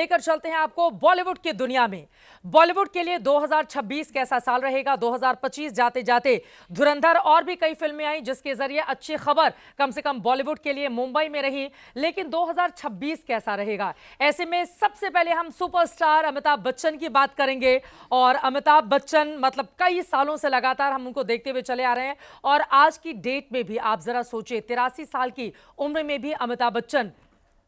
लेकर चलते हैं आपको बॉलीवुड की दुनिया में। बॉलीवुड के लिए 2026 कैसा साल रहेगा। 2025 जाते जाते धुरंधर और भी कई फिल्में आई जिसके जरिए अच्छी खबर कम से कम बॉलीवुड के लिए मुंबई में रही, लेकिन 2026 कैसा रहेगा। ऐसे में सबसे पहले हम सुपरस्टार अमिताभ बच्चन की बात करेंगे। और अमिताभ बच्चन मतलब कई सालों से लगातार हम उनको देखते हुए चले आ रहे हैं और आज की डेट में भी आप जरा सोचिए 83 साल की उम्र में भी अमिताभ बच्चन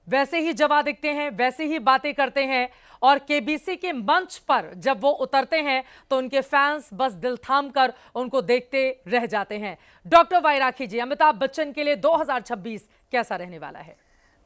वैसे ही जवा दिखते हैं, वैसे ही बातें करते हैं। और केबीसी के मंच पर जब वो उतरते हैं तो उनके फैंस बस दिल थाम कर उनको देखते रह जाते हैं। डॉक्टर वाई राखी जी, अमिताभ बच्चन के लिए 2026 कैसा रहने वाला है?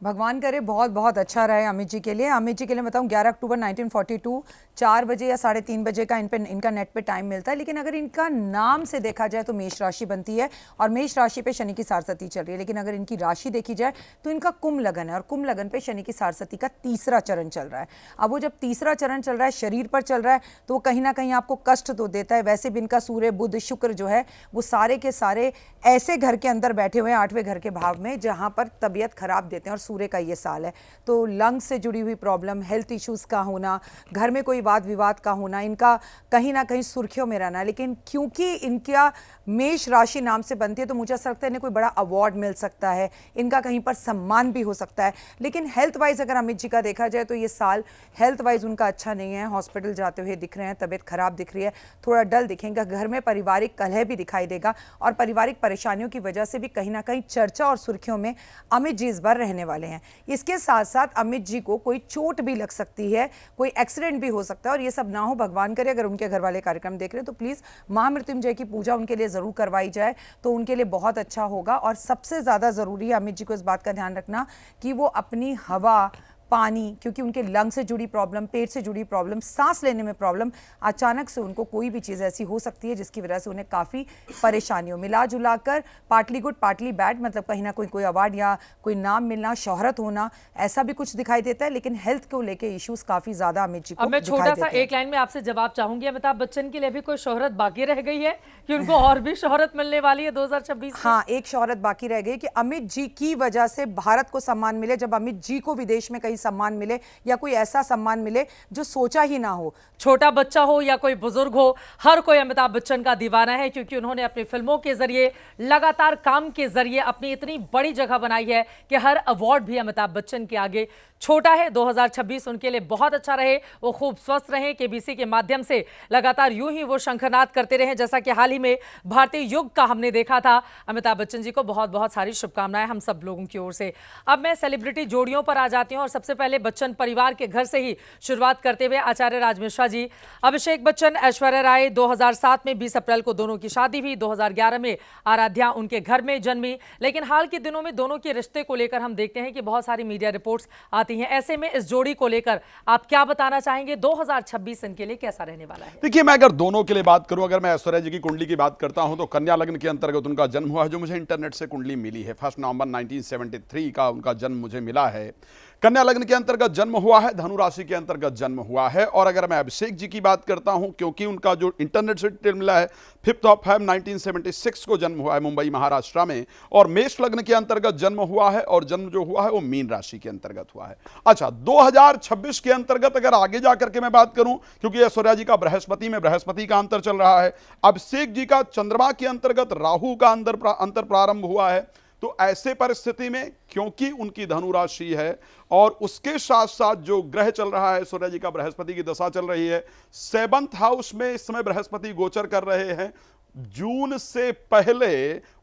भगवान करे बहुत बहुत अच्छा रहे अमित जी के लिए। अमित जी के लिए बताऊं 11 अक्टूबर 1942 4 बजे या 3:30 बजे का इनका नेट पे टाइम मिलता है। लेकिन अगर इनका नाम से देखा जाए तो मेष राशि बनती है और मेष राशि पे शनि की सारसती चल रही है। लेकिन अगर इनकी राशि देखी जाए तो इनका कुंभ लगन है और कुंभ लगन पे शनि की सारसती का तीसरा चरण चल रहा है। अब वो जब तीसरा चरण चल रहा है, शरीर पर चल रहा है, तो वो कहीं ना कहीं आपको कष्ट तो देता है। वैसे भी इनका सूर्य बुध शुक्र जो है वो सारे के सारे ऐसे घर के अंदर बैठे हुए हैं 8वें घर के भाव में जहां पर तबीयत खराब देते हैं। और सूर्य का ये साल है तो लंग्स से जुड़ी हुई प्रॉब्लम, हेल्थ इश्यूज का होना, घर में कोई वाद विवाद का होना, इनका कहीं ना कहीं सुर्खियों में रहना। लेकिन क्योंकि इनका मेष राशि नाम से बनती है तो मुझे ऐसा लगता है इन्हें कोई बड़ा अवार्ड मिल सकता है, इनका कहीं पर सम्मान भी हो सकता है। लेकिन हेल्थ वाइज अगर अमित जी का देखा जाए तो ये साल हेल्थ वाइज उनका अच्छा नहीं है। हॉस्पिटल जाते हुए दिख रहे हैं, तबीयत खराब दिख रही है, थोड़ा डल दिखेगा। घर में पारिवारिक कलह भी दिखाई देगा और पारिवारिक परेशानियों की वजह से भी कहीं ना कहीं चर्चा और सुर्खियों में अमित जी इस बार रहने वाले हैं। इसके साथ साथ अमित जी को कोई चोट भी लग सकती है, कोई एक्सीडेंट भी हो सकता है। और ये सब ना हो, भगवान करे। अगर उनके घर वाले कार्यक्रम देख रहे हैं तो प्लीज महामृत्युंजय की पूजा उनके लिए जरूर करवाई जाए तो उनके लिए बहुत अच्छा होगा। और सबसे ज्यादा जरूरी है अमित जी को इस बात का ध्यान रखना कि वो अपनी हवा, पानी, क्योंकि उनके लंग से जुड़ी प्रॉब्लम, पेट से जुड़ी प्रॉब्लम, सांस लेने में प्रॉब्लम, अचानक से उनको कोई भी चीज़ ऐसी हो सकती है जिसकी वजह से उन्हें काफ़ी परेशानी हो। मिला जुलाकर पार्टली गुड पार्टली बैड, मतलब कहीं ना कोई अवार्ड या कोई नाम मिलना, शोहरत होना, ऐसा भी कुछ दिखाई देता है। लेकिन हेल्थ को लेके इश्यूज काफ़ी ज़्यादा अमित जी को अब मैं छोटा सा एक लाइन में आपसे जवाब चाहूंगी, अमिताभ बच्चन के लिए भी कोई शोहरत बाकी रह गई है कि उनको और भी शोहरत मिलने वाली है 2026 में? हाँ, एक शोहरत बाकी रह गई कि अमित जी की वजह से भारत को सम्मान मिले। जब अमित जी को विदेश में कहीं सम्मान मिले या कोई ऐसा सम्मान मिले जो सोचा ही ना हो, छोटा बच्चा हो या कोई बुजुर्ग हो, हर कोई अमिताभ बच्चन का दीवाना है क्योंकि उन्होंने अपनी फिल्मों के जरिए, लगातार काम के जरिए अपनी इतनी बड़ी जगह बनाई है कि हर अवार्ड भी अमिताभ बच्चन के आगे छोटा है। 2026 उनके लिए बहुत अच्छा रहे, वो खूब स्वस्थ रहे, केबीसी के माध्यम से लगातार यूं ही वो शंखनाद करते रहे जैसा कि हाल ही में भारतीय युग का हमने देखा था। अमिताभ बच्चन जी को बहुत बहुत सारी शुभकामनाएं हम सब लोगों की ओर से। अब मैं सेलिब्रिटी जोड़ियों पर आ जाती हूं और सबसे पहले बच्चन परिवार के घर से ही शुरुआत करते हुए आचार्य राज मिश्रा जी। अभिषेक बच्चन, ऐश्वर्या राय, 2007 में 20 अप्रैल को दोनों की शादी हुई। 2011 में आराध्या उनके घर में जन्मी। लेकिन हाल के दिनों में दोनों के रिश्ते को लेकर हम देखते हैं कि बहुत सारी मीडिया रिपोर्ट्स आती हैं। ऐसे में इस जोड़ी को लेकर आप क्या बताना चाहेंगे? 2026 इनके लिए कैसा रहने वाला है? देखिए, मैं अगर दोनों के लिए बात करूं, अगर मैं ऐश्वर्या जी की कुंडली की बात करता हूं तो कन्या लग्न के अंतर्गत उनका जन्म हुआ है, जो मुझे इंटरनेट से कुंडली मिली है। 1 नवंबर 1973 का उनका जन्म मुझे मिला है। कन्या लग्न के अंतर्गत जन्म हुआ है, धनु राशि के अंतर्गत जन्म हुआ है। और अगर मैं अभिषेक जी की बात करता हूं, क्योंकि उनका जो इंटरनेट से डिटेल मिला है, 5 फेब 1976 को जन्म हुआ है मुंबई महाराष्ट्र में, और मेष लग्न के अंतर्गत जन्म हुआ है और जन्म जो हुआ है वो मीन राशि के अंतर्गत हुआ है। अच्छा, 2026 के अंतर्गत अगर आगे जाकर के मैं बात करूं, क्योंकि ऐश्वर्या जी का बृहस्पति में बृहस्पति का अंतर चल रहा है, अभिषेक जी का चंद्रमा के अंतर्गत राहु का अंतर प्रारंभ हुआ है। तो ऐसे परिस्थिति में क्योंकि उनकी धनु राशि है और उसके साथ साथ जो ग्रह चल रहा है, सूर्य जी का बृहस्पति की दशा चल रही है, 7th हाउस में इस समय बृहस्पति गोचर कर रहे हैं। जून से पहले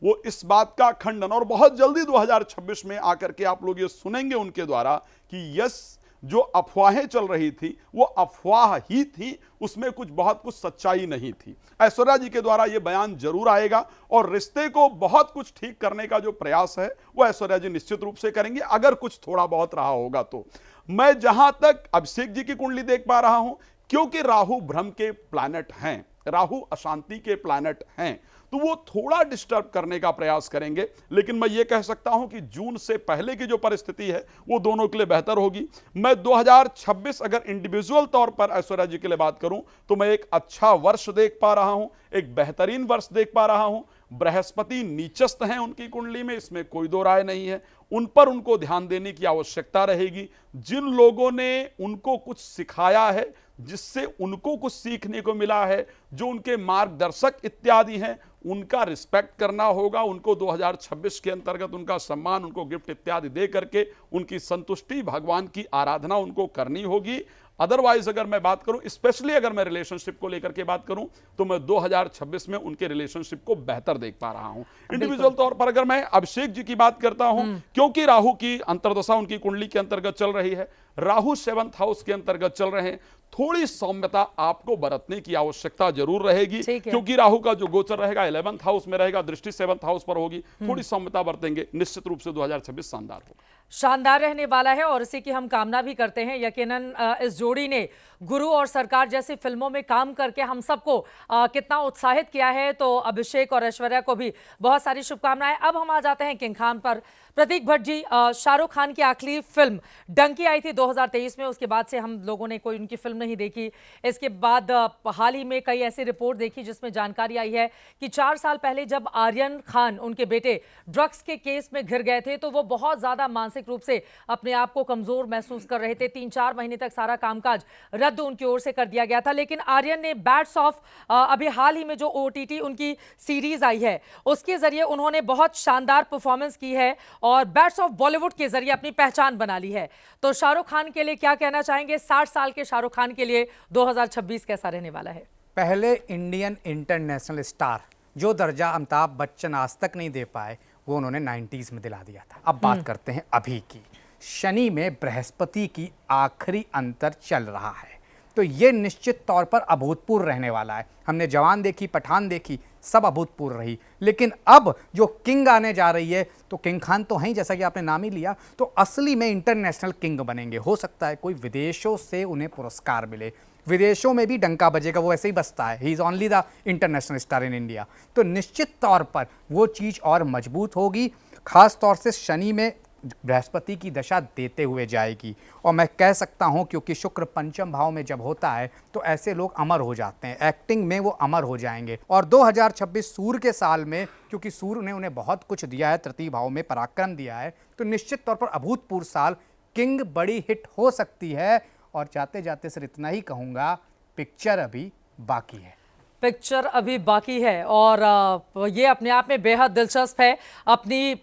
वो इस बात का खंडन, और बहुत जल्दी 2026 में आकर के आप लोग ये सुनेंगे उनके द्वारा कि यस, जो अफवाहें चल रही थी वो अफवाह ही थी, उसमें बहुत कुछ सच्चाई नहीं थी। ऐश्वर्या जी के द्वारा यह बयान जरूर आएगा और रिश्ते को बहुत कुछ ठीक करने का जो प्रयास है वो ऐश्वर्या जी निश्चित रूप से करेंगे, अगर कुछ थोड़ा बहुत रहा होगा तो। मैं जहां तक अभिषेक जी की कुंडली देख पा रहा हूं, क्योंकि राहु भ्रम के प्लैनेट हैं, राहु अशांति के प्लैनेट हैं, तो वो थोड़ा डिस्टर्ब करने का प्रयास करेंगे। लेकिन मैं ये कह सकता हूं कि जून से पहले की जो परिस्थिति है वो दोनों के लिए बेहतर होगी। मैं 2026 अगर इंडिविजुअल तौर पर ऐश्वर्या जी के लिए बात करूं तो मैं एक अच्छा वर्ष देख पा रहा हूं, एक बेहतरीन वर्ष देख पा रहा हूं। बृहस्पति नीचस्थ हैं उनकी कुंडली में, इसमें कोई दो राय नहीं है। उन पर उनको ध्यान देने की आवश्यकता रहेगी। जिन लोगों ने उनको कुछ सिखाया है, जिससे उनको कुछ सीखने को मिला है, जो उनके मार्गदर्शक इत्यादि हैं, उनका रिस्पेक्ट करना होगा। उनको 2026 के अंतर्गत उनका सम्मान, उनको गिफ्ट इत्यादि दे करके उनकी संतुष्टि, भगवान की आराधना उनको करनी होगी। अदरवाइज अगर मैं बात करूं, स्पेशली अगर मैं रिलेशनशिप को लेकर के बात करूं, तो मैं 2026 में उनके रिलेशनशिप को बेहतर देख पा रहा हूं। इंडिविजुअल तौर पर अगर मैं अभिषेक जी की बात करता हूं, क्योंकि राहु की अंतर्दशा उनकी कुंडली के अंतर्गत चल रही है, राहु 7th हाउस के अंतर्गत चल रहे हैं, थोड़ी सौम्यता आपको बरतने की आवश्यकता जरूर रहेगी, क्योंकि राहु का जो गोचर रहेगा 11th हाउस में रहेगा, दृष्टि 7th हाउस पर होगी। थोड़ी सौम्यता बरतेंगे, निश्चित रूप से 2026 शानदार होगा, शानदार रहने वाला है और इसी की हम कामना भी करते हैं। यकीनन इस जोड़ी ने गुरु और सरकार जैसी फिल्मों में काम करके हम सबको कितना उत्साहित किया है, तो अभिषेक और ऐश्वर्या को भी बहुत सारी शुभकामनाएं। अब हम आ जाते हैं किंग खान पर। प्रतीक भट्ट जी, शाहरुख खान की आखिरी फिल्म डंकी आई थी 2023 में, उसके बाद से हम लोगों ने कोई उनकी फिल्म नहीं देखी। इसके बाद हाल ही में कई ऐसी रिपोर्ट देखी जिसमें जानकारी आई है कि 4 साल पहले जब आर्यन खान, उनके बेटे, ड्रग्स के केस में घिर गए थे, तो वो बहुत ज्यादा मानसिक रूप से अपने आप को कमजोर महसूस कर रहे थे। 3-4 महीने तक सारा कामकाज रद्द उनकी ओर से कर दिया गया था। लेकिन आर्यन ने बैट्स ऑफ अभी हाल ही में जो OTT उनकी सीरीज आई है, उसके जरिए उन्होंने बहुत शानदार परफॉर्मेंस की है और बैट्स ऑफ बॉलीवुड के जरिए अपनी पहचान बना ली है। तो शाहरुख खान के लिए क्या कहना चाहेंगे? 60 साल के शाहरुख खान के लिए 2026 कैसा रहने वाला है? पहले इंडियन इंटरनेशनल स्टार जो दर्जा अमिताभ बच्चन आज तक नहीं दे पाए, वो उन्होंने 90s में दिला दिया था। अब बात करते हैं अभी की। शनि में बृहस्पति की आखिरी अंतर चल रहा है, तो ये निश्चित तौर पर अभूतपूर्व रहने वाला है। हमने जवान देखी, पठान देखी, सब अभूतपूर्व रही, लेकिन अब जो किंग आने जा रही है, तो किंग खान तो हैं, जैसा कि आपने नाम ही लिया, तो असली में इंटरनेशनल किंग बनेंगे। हो सकता है कोई विदेशों से उन्हें पुरस्कार मिले, विदेशों में भी डंका बजेगा, वो ऐसे ही बसता है, he is only the international star in India. तो निश्चित तौर पर वो चीज़ और मजबूत होगी, खास तौर से शनि में बृहस्पति की दशा देते हुए जाएगी। और मैं कह सकता हूं, क्योंकि शुक्र पंचम भाव में जब होता है तो ऐसे लोग अमर हो जाते हैं, एक्टिंग में वो अमर हो जाएंगे। और 2026 सूर्य के साल में, क्योंकि सूर्य ने उन्हें बहुत कुछ दिया है, तृतीय भाव में पराक्रम दिया है, तो निश्चित तौर पर अभूतपूर्व साल, किंग बड़ी हिट हो सकती है। और जाते जाते सिर्फ इतना ही कहूँगा, पिक्चर अभी बाकी है। पिक्चर अभी बाकी है और ये अपने आप में बेहद दिलचस्प है। अपनी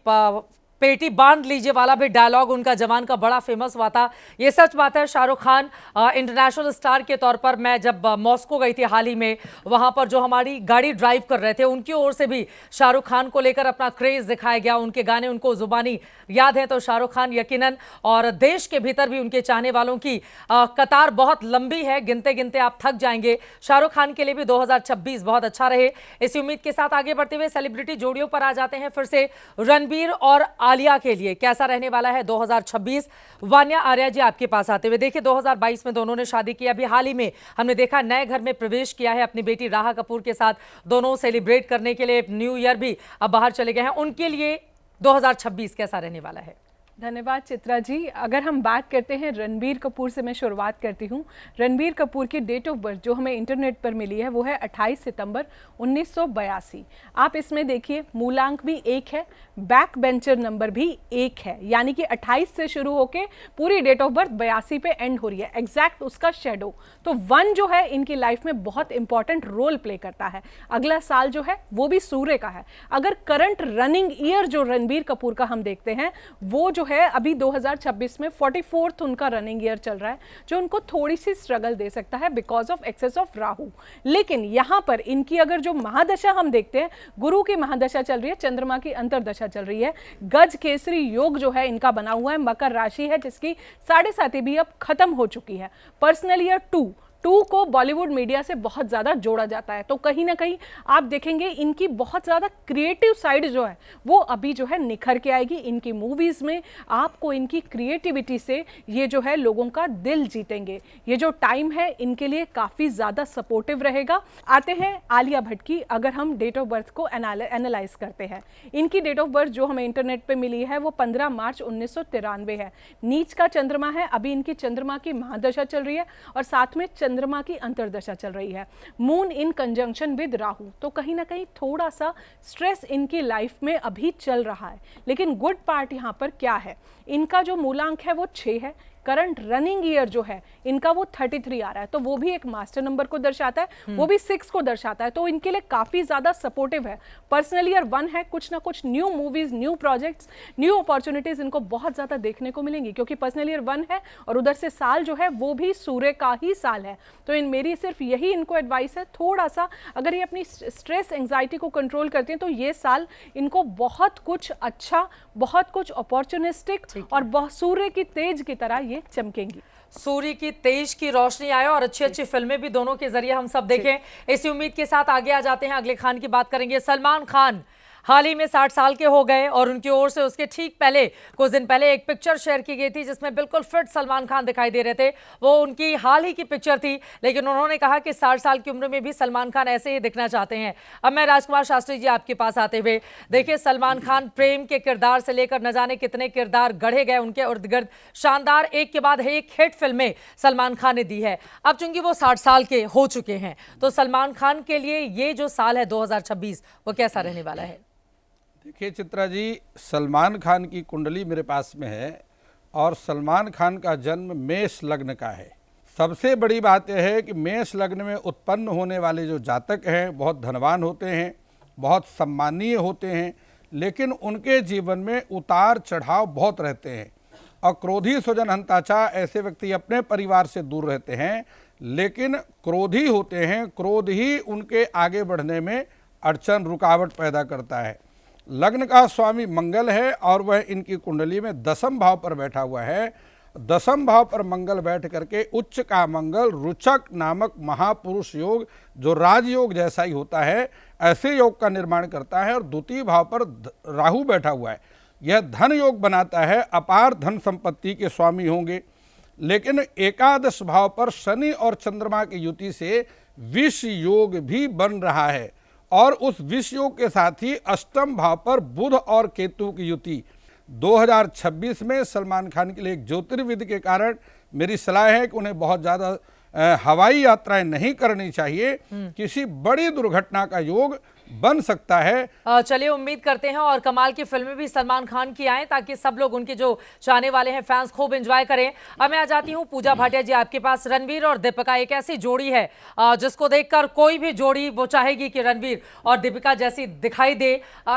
पेटी बांध लीजिए वाला भी डायलॉग उनका जवान का बड़ा फेमस हुआ था। ये सच बात है, शाहरुख खान इंटरनेशनल स्टार के तौर पर, मैं जब मॉस्को गई थी हाल ही में, वहां पर जो हमारी गाड़ी ड्राइव कर रहे थे, उनकी ओर से भी शाहरुख खान को लेकर अपना क्रेज दिखाया गया। उनके गाने उनको जुबानी याद है, तो शाहरुख खान यकीनन, और देश के भीतर भी उनके चाहने वालों की कतार बहुत लंबी है, गिनते गिनते आप थक जाएंगे। शाहरुख खान के लिए भी 2026 बहुत अच्छा रहे, इसी उम्मीद के साथ आगे बढ़ते हुए सेलिब्रिटी जोड़ियों पर आ जाते हैं। फिर से रणबीर और आलिया के लिए कैसा रहने वाला है 2026? वान्या आर्या जी, आपके पास आते हुए, देखिए 2022 में दोनों ने शादी की, अभी हाल ही में हमने देखा नए घर में प्रवेश किया है अपनी बेटी राहा कपूर के साथ। दोनों सेलिब्रेट करने के लिए न्यू ईयर भी अब बाहर चले गए हैं। उनके लिए 2026 कैसा रहने वाला है? धन्यवाद चित्रा जी। अगर हम बात करते हैं रणबीर कपूर से, मैं शुरुआत करती हूँ। रणबीर कपूर की डेट ऑफ बर्थ जो हमें इंटरनेट पर मिली है वो है 28 सितंबर 1982। आप इसमें देखिए मूलांक भी 1 है, बैक बेंचर नंबर भी 1 है, यानी कि 28 से शुरू होकर पूरी डेट ऑफ बर्थ 82 पे एंड हो रही है, एग्जैक्ट उसका शेडो। तो 1 जो है इनकी लाइफ में बहुत इंपॉर्टेंट रोल प्ले करता है। अगला साल जो है वो भी सूर्य का है। अगर करंट रनिंग ईयर जो रणबीर कपूर का हम देखते हैं, वो जो है अभी 2026 में 44th उनका रनिंग ईयर चल रहा है, जो उनको थोड़ी सी स्ट्रगल दे सकता है because of excess of Rahu. लेकिन यहां पर इनकी अगर जो महादशा हम देखते हैं, गुरु की महादशा चल रही है, चंद्रमा की अंतरदशा चल रही है, गज केसरी योग जो है इनका बना हुआ है, मकर राशि है जिसकी 7.5 भी अब खत्म हो चुकी है। पर्सनल ईयर 2 को बॉलीवुड मीडिया से बहुत ज़्यादा जोड़ा जाता है, तो कहीं ना कहीं आप देखेंगे इनकी बहुत ज़्यादा क्रिएटिव साइड जो है वो अभी जो है निखर के आएगी। इनकी मूवीज़ में आपको इनकी क्रिएटिविटी से ये जो है लोगों का दिल जीतेंगे। ये जो टाइम है इनके लिए काफ़ी ज़्यादा सपोर्टिव रहेगा। आते हैं आलिया भट्ट की, अगर हम डेट ऑफ बर्थ को एनालाइज करते हैं, इनकी डेट ऑफ बर्थ जो हमें इंटरनेट पर मिली है वो 15 मार्च 1993 है। नीच का चंद्रमा है, अभी इनकी चंद्रमा की महादशा चल रही है और साथ में चंद्रमा की अंतर्दशा चल रही है, moon in conjunction with Rahu, तो कहीं ना कहीं थोड़ा सा स्ट्रेस इनकी लाइफ में अभी चल रहा है। लेकिन गुड पार्ट यहाँ पर क्या है, इनका जो मूलांक है वो 6 है, करंट रनिंग ईयर जो है इनका वो 33 आ रहा है, तो वो भी एक मास्टर नंबर को दर्शाता है, वो भी 6 को दर्शाता है, तो इनके लिए काफी ज्यादा सपोर्टिव है। पर्सनल ईयर 1 है, कुछ ना कुछ new movies, new projects, new opportunities इनको बहुत ज्यादा देखने को मिलेंगी, क्योंकि पर्सनल ईयर 1 है और उधर से साल जो है वो भी सूर्य का ही साल है। तो मेरी सिर्फ यही इनको एडवाइस है, थोड़ा सा अगर ये अपनी स्ट्रेस एंजाइटी को कंट्रोल करते हैं तो ये साल इनको बहुत कुछ अच्छा, बहुत कुछ अपॉर्चुनिस्टिक और सूर्य की तेज की तरह ये चमकेंगी। सूर्य की तेज की रोशनी आए और अच्छी अच्छी फिल्में भी दोनों के जरिए हम सब देखें, इसी उम्मीद के साथ आगे आ जाते हैं। अगले खान की बात करेंगे। सलमान खान हाल ही में 60 साल के हो गए और उनकी ओर से उसके ठीक पहले, कुछ दिन पहले एक पिक्चर शेयर की गई थी जिसमें बिल्कुल फिट सलमान खान दिखाई दे रहे थे। वो उनकी हाल ही की पिक्चर थी, लेकिन उन्होंने कहा कि 60 साल की उम्र में भी सलमान खान ऐसे ही दिखना चाहते हैं। अब मैं राजकुमार शास्त्री जी आपके पास आते हुए, देखिए सलमान खान प्रेम के किरदार से लेकर न जाने कितने किरदार गढ़े गए उनके इर्द गिर्द, शानदार एक के बाद एक हिट फिल्में सलमान खान ने दी है। अब चूंकि वो 60 साल के हो चुके हैं, तो सलमान खान के लिए ये जो साल है 2026 वो कैसा रहने वाला है? देखिए चित्रा जी, सलमान खान की कुंडली मेरे पास में है और सलमान खान का जन्म मेष लग्न का है। सबसे बड़ी बात यह है कि मेष लग्न में उत्पन्न होने वाले जो जातक हैं बहुत धनवान होते हैं, बहुत सम्मानीय होते हैं, लेकिन उनके जीवन में उतार चढ़ाव बहुत रहते हैं। और क्रोधी स्वजन हंताचा, ऐसे व्यक्ति अपने परिवार से दूर रहते हैं, लेकिन क्रोधी होते हैं। क्रोध ही उनके आगे बढ़ने में अड़चन, रुकावट पैदा करता है। लग्न का स्वामी मंगल है और वह इनकी कुंडली में 10वें भाव पर बैठा हुआ है। 10वें भाव पर मंगल बैठ करके उच्च का मंगल रुचक नामक महापुरुष योग, जो राजयोग जैसा ही होता है, ऐसे योग का निर्माण करता है। और द्वितीय भाव पर राहु बैठा हुआ है, यह धन योग बनाता है, अपार धन संपत्ति के स्वामी होंगे। लेकिन एकादश भाव पर शनि और चंद्रमा की युति से विष योग भी बन रहा है और उस विष योग के साथ ही अष्टम भाव पर बुध और केतु की युति 2026 में सलमान खान के लिए एक ज्योतिर्विद के कारण मेरी सलाह है कि उन्हें बहुत ज़्यादा हवाई यात्राएं नहीं करनी चाहिए। किसी बड़ी दुर्घटना का योग बन सकता है। चलिए उम्मीद करते हैं और कमाल की फिल्में भी सलमान खान की आएं ताकि सब लोग, उनके जो चाहने वाले हैं फैंस, खूब एंजॉय करें। अब मैं आ जाती हूं पूजा भाटिया जी आपके पास। रणवीर और दीपिका एक ऐसी जोड़ी है जिसको देखकर कोई भी जोड़ी वो चाहेगी कि रणवीर और दीपिका जैसी दिखाई दे।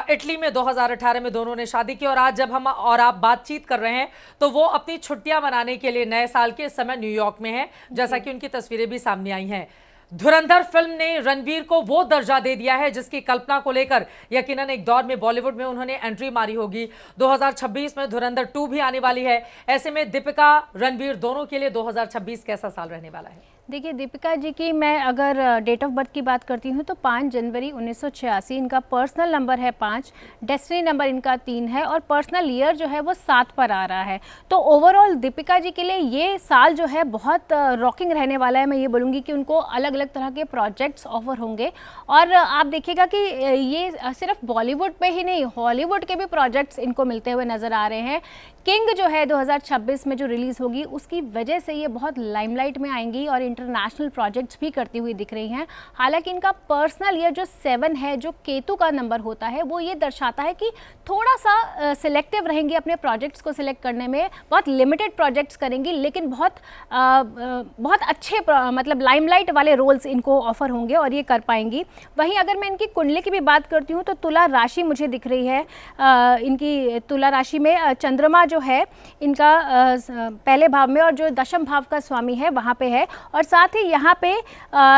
इटली में 2018 में दोनों ने शादी की और आज जब हम और आप बातचीत कर रहे हैं तो वो अपनी छुट्टियां मनाने के लिए नए साल के समय न्यूयॉर्क में है, जैसा कि उनकी तस्वीरें भी सामने आई हैं। धुरंधर फिल्म ने रणवीर को वो दर्जा दे दिया है जिसकी कल्पना को लेकर यकीनन एक दौर में बॉलीवुड में उन्होंने एंट्री मारी होगी। 2026 में धुरंधर 2 भी आने वाली है। ऐसे में दीपिका, रणवीर दोनों के लिए 2026 कैसा साल रहने वाला है? देखिए, दीपिका जी की मैं अगर डेट ऑफ बर्थ की बात करती हूँ तो 5 जनवरी 1986 इनका पर्सनल नंबर है 5, डेस्टिनी नंबर इनका 3 है और पर्सनल ईयर जो है वो 7 पर आ रहा है। तो ओवरऑल दीपिका जी के लिए ये साल जो है बहुत रॉकिंग रहने वाला है। मैं ये बोलूँगी कि उनको अलग अलग तरह के प्रोजेक्ट्स ऑफर होंगे और आप देखिएगा कि ये सिर्फ बॉलीवुड पे ही नहीं, हॉलीवुड के भी प्रोजेक्ट्स इनको मिलते हुए नज़र आ रहे हैं। किंग जो है 2026 में जो रिलीज़ होगी उसकी वजह से ये बहुत लाइमलाइट में आएंगी और इंटरनेशनल प्रोजेक्ट्स भी करती हुई दिख रही हैं। हालांकि इनका पर्सनल ईयर जो 7 है, जो केतु का नंबर होता है, वो ये दर्शाता है कि थोड़ा सा सिलेक्टिव रहेंगी अपने प्रोजेक्ट्स को सिलेक्ट करने में। बहुत लिमिटेड प्रोजेक्ट्स करेंगी लेकिन बहुत अच्छे मतलब लाइमलाइट वाले रोल्स इनको ऑफर होंगे और ये कर पाएंगी। वहीं अगर मैं इनकी कुंडली की भी बात करती हूँ तो तुला राशि मुझे दिख रही है। इनकी तुला राशि में चंद्रमा जो है इनका पहले भाव में और जो 10वें भाव का स्वामी है वहाँ पे है और साथ ही यहाँ पे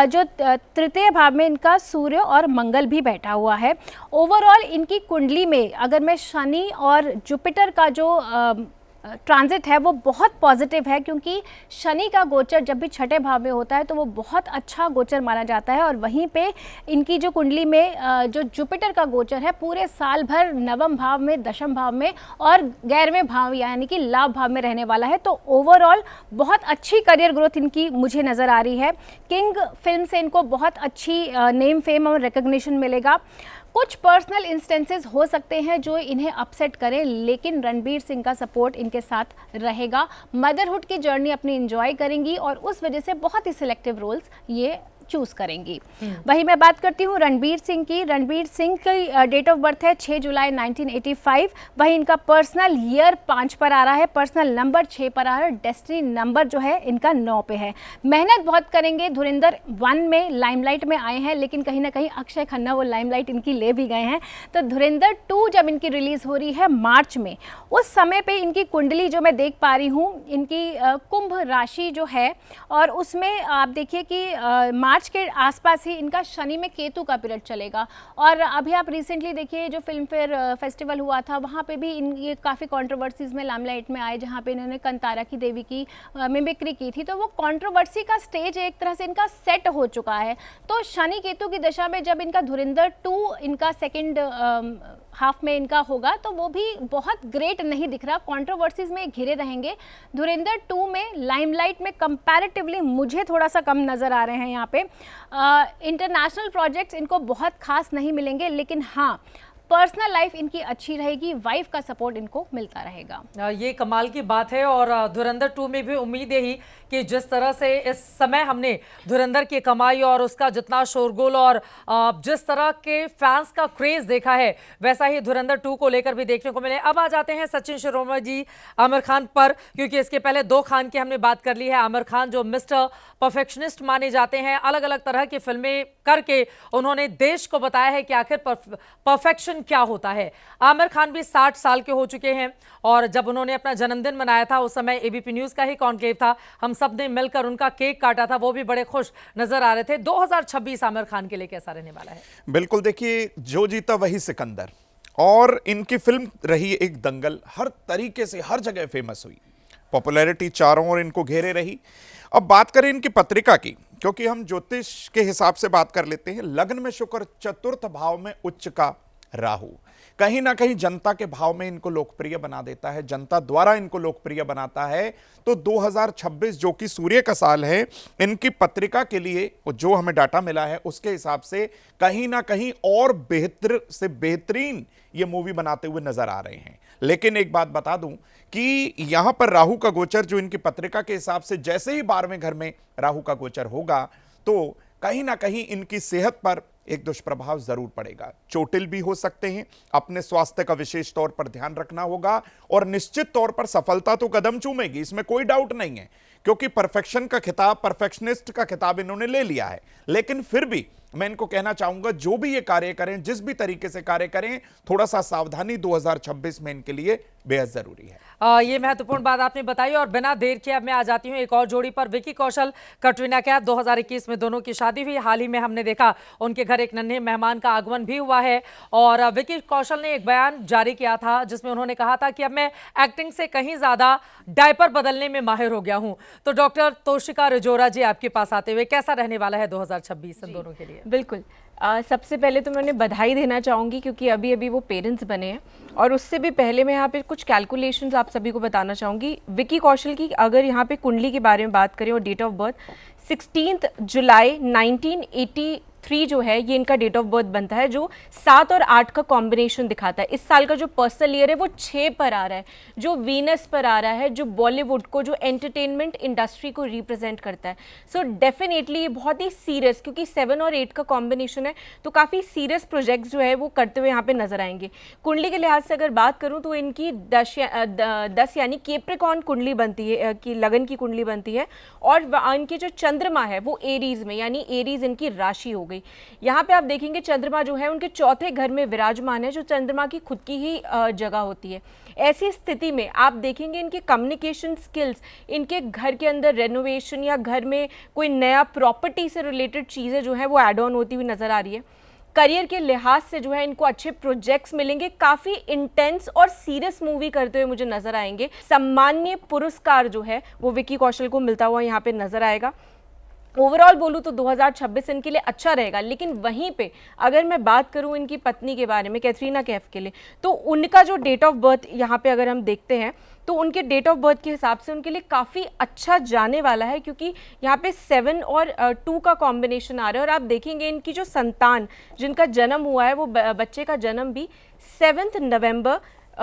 जो तृतीय भाव में इनका सूर्य और मंगल भी बैठा हुआ है। ओवरऑल इनकी कुंडली में अगर मैं शनि और जुपिटर का जो ट्रांजिट है वो बहुत पॉजिटिव है, क्योंकि शनि का गोचर जब भी 6ठे भाव में होता है तो वो बहुत अच्छा गोचर माना जाता है। और वहीं पे इनकी जो कुंडली में जो जुपिटर का गोचर है पूरे साल भर 9वें भाव में, 10वें भाव में और 11वें भाव यानी कि लाभ भाव में रहने वाला है। तो ओवरऑल बहुत अच्छी करियर ग्रोथ इनकी मुझे नज़र आ रही है। किंग फिल्म से इनको बहुत अच्छी नेम, फेम और रिकग्निशन मिलेगा। कुछ पर्सनल इंस्टेंसेस हो सकते हैं जो इन्हें अपसेट करें, लेकिन रणबीर सिंह का सपोर्ट इनके साथ रहेगा। मदरहुड की जर्नी अपनी एंजॉय करेंगी और उस वजह से बहुत ही सिलेक्टिव रोल्स ये चूज करेंगी। वही मैं बात करती हूँ रणबीर सिंह की। रणबीर सिंह की डेट ऑफ बर्थ है 6 जुलाई 1985। वही इनका पर्सनल ईयर 5 पर आ रहा है, पर्सनल नंबर 6 पर आ रहा है, डेस्टिनी नंबर जो है इनका 9 पे है। मेहनत बहुत करेंगे। धुरंधर 1 में लाइमलाइट में आए हैं, लेकिन कहीं ना कहीं अक्षय खन्ना वो लाइमलाइट इनकी ले भी गए हैं। तो धुरंधर 2 जब इनकी रिलीज हो रही है मार्च में, उस समय पे इनकी कुंडली जो मैं देख पा रही हूँ, इनकी कुंभ राशि जो है, और उसमें आप देखिए कि मार्च के आसपास ही इनका शनि में केतु का पीरियड चलेगा। और अभी आप रिसेंटली देखिए जो फिल्म फेयर फेस्टिवल हुआ था, वहाँ पे भी ये काफ़ी कंट्रोवर्सीज में लाइमलाइट में आए, जहाँ पे इन्होंने कंतारा की देवी की मिमिक्री की थी। तो वो कंट्रोवर्सी का स्टेज एक तरह से इनका सेट हो चुका है। तो शनि केतु की दशा में जब इनका धुरंधर 2 इनका सेकेंड हाफ में इनका होगा, तो वो भी बहुत ग्रेट नहीं दिख रहा, कंट्रोवर्सीज में घिरे रहेंगे। धुरंधर 2 में लाइमलाइट में कंपैरेटिवली मुझे थोड़ा सा कम नज़र आ रहे हैं। यहाँ पे इंटरनेशनल प्रोजेक्ट्स इनको बहुत खास नहीं मिलेंगे, लेकिन हाँ पर्सनल लाइफ इनकी अच्छी रहेगी, वाइफ का सपोर्ट इनको मिलता रहेगा। ये कमाल की बात है। और धुरंधर 2 में भी उम्मीद यही कि जिस तरह से इस समय हमने धुरंधर की कमाई और उसका जितना शोरगुल और जिस तरह के फैंस का क्रेज देखा है, वैसा ही धुरंधर 2 को लेकर भी देखने को मिले। अब आ जाते हैं सचिन शिरोमणि जी आमिर खान पर, क्योंकि इसके पहले 2 खान की हमने बात कर ली है। आमिर खान जो मिस्टर परफेक्शनिस्ट माने जाते हैं, अलग अलग तरह की फिल्में करके उन्होंने देश को बताया है कि आखिर परफेक्शन क्या होता है। आमिर खान भी 60 साल के हो चुके हैं, और जब उन्होंने अपना जन्मदिन मनाया था, उस समय एबीपी न्यूज का ही कॉन्क्लेव था, हम सब ने मिलकर उनका केक काटा था, वो भी बड़े खुश नजर आ रहे थे। 2026 आमिर खान के लिए कैसा रहने वाला है? बिल्कुल, देखिए जो जीता वही सिकंदर, और इनकी फिल्म रही एक दंगल, हर तरीके से हर जगह फेमस हुई, पॉपुलैरिटी चारों ओर इनको घेरे रही। अब बात करें इनकी पत्रिका की, क्योंकि हम ज्योतिष के हिसाब से बात कर लेते हैं। लग्न में शुक्र, चतुर्थ भाव में उच्च का राहु, कहीं ना कहीं जनता के भाव में इनको लोकप्रिय बना देता है, जनता द्वारा इनको लोकप्रिय बनाता है। तो 2026 जो कि सूर्य का साल है, इनकी पत्रिका के लिए जो हमें डाटा मिला है उसके हिसाब से कहीं ना कहीं और बेहतर से बेहतरीन ये मूवी बनाते हुए नजर आ रहे हैं। लेकिन एक बात बता दूं कि यहां पर राहु का गोचर जो इनकी पत्रिका के हिसाब से जैसे ही 12वें घर में राहु का गोचर होगा, तो कहीं ना कहीं इनकी सेहत पर एक दुष्प्रभाव जरूर पड़ेगा। चोटिल भी हो सकते हैं, अपने स्वास्थ्य का विशेष तौर पर ध्यान रखना होगा, और निश्चित तौर पर सफलता तो कदम चूमेगी, इसमें कोई डाउट नहीं है, क्योंकि परफेक्शन का खिताब, परफेक्शनिस्ट का खिताब इन्होंने ले लिया है। लेकिन फिर भी मैं इनको कहना चाहूंगा, जो भी ये कार्य करें, जिस भी तरीके से कार्य करें, थोड़ा सा सावधानी 2026 में इनके लिए बेहद जरूरी है। ये महत्वपूर्ण बात आपने बताई, और बिना देर के अब मैं आ जाती हूं एक और जोड़ी पर। विकी कौशल, कटरीना कैफ, 2021 में दोनों की शादी हुई। हाल ही में हमने देखा उनके घर एक नन्हे मेहमान का आगमन भी हुआ है, और विकी कौशल ने एक बयान जारी किया था जिसमें उन्होंने कहा था कि अब मैं एक्टिंग से कहीं ज्यादा डायपर बदलने में माहिर हो गया हूं। तो डॉक्टर तोशिका रिजोरा जी, आपके पास आते हुए कैसा रहने वाला है 2026 इन दोनों के लिए? बिल्कुल, सबसे पहले तो मैं उन्हें बधाई देना चाहूँगी, क्योंकि अभी अभी वो पेरेंट्स बने हैं। और उससे भी पहले मैं यहाँ पे कुछ कैलकुलेशंस आप सभी को बताना चाहूँगी। विकी कौशल की अगर यहाँ पे कुंडली के बारे में बात करें और डेट ऑफ बर्थ 16 जुलाई 1983 जो है, ये इनका डेट ऑफ बर्थ बनता है, जो 7 और 8 का कॉम्बिनेशन दिखाता है। इस साल का जो पर्सनल ईयर है वो 6 पर आ रहा है, जो वीनस पर आ रहा है, जो बॉलीवुड को, जो एंटरटेनमेंट इंडस्ट्री को रिप्रेजेंट करता है। सो डेफिनेटली ये बहुत ही सीरियस, क्योंकि 7 और 8 का कॉम्बिनेशन है, तो काफ़ी सीरियस प्रोजेक्ट्स जो है वो करते हुए यहाँ पे नजर आएंगे। कुंडली के लिहाज से अगर बात करूँ तो इनकी 10 यानी केप्रिकॉन कुंडली बनती है, कि लगन की कुंडली बनती है, और इनकी जो चंद्रमा है वो एरीज में, यानी एरीज इनकी राशि हो गई। यहाँ पे आप देखेंगे चंद्रमा जो है उनके 4थे घर में विराजमान है, जो चंद्रमा की खुद की ही जगह होती है। ऐसी स्थिति में आप देखेंगे इनके कम्युनिकेशन स्किल्स, इनके घर के अंदर रेनोवेशन या घर में कोई नया प्रॉपर्टी से रिलेटेड चीज़ें जो है वो एड ऑन होती हुई नजर आ रही है। करियर के लिहाज से जो है इनको अच्छे प्रोजेक्ट्स मिलेंगे, काफ़ी इंटेंस और सीरियस मूवी करते हुए मुझे नजर आएंगे। सम्मान्य पुरस्कार जो है वो विकी कौशल को मिलता हुआ यहाँ पे नजर आएगा। ओवरऑल बोलूँ तो 2026 इनके लिए अच्छा रहेगा। लेकिन वहीं पे अगर मैं बात करूँ इनकी पत्नी के बारे में, कैटरीना कैफ के लिए, तो उनका जो डेट ऑफ बर्थ यहाँ पे अगर हम देखते हैं तो उनके डेट ऑफ बर्थ के हिसाब से उनके लिए काफ़ी अच्छा जाने वाला है, क्योंकि यहाँ पे 7 और 2 का कॉम्बिनेशन आ रहा है। और आप देखेंगे इनकी जो संतान जिनका जन्म हुआ है वो बच्चे का जन्म भी 7 नवंबर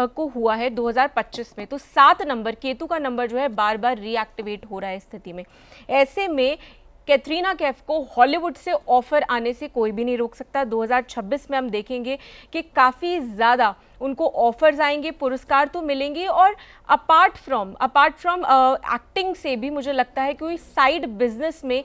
को हुआ है 2025 में। तो 7 नंबर, केतु का नंबर जो है बार बार रीएक्टिवेट हो रहा है इस स्थिति में। ऐसे में कैटरीना कैफ को हॉलीवुड से ऑफर आने से कोई भी नहीं रोक सकता। 2026 में हम देखेंगे कि काफ़ी ज़्यादा उनको ऑफर्स आएंगे, पुरस्कार तो मिलेंगे, और अपार्ट फ्रॉम एक्टिंग से भी मुझे लगता है कोई साइड बिजनेस में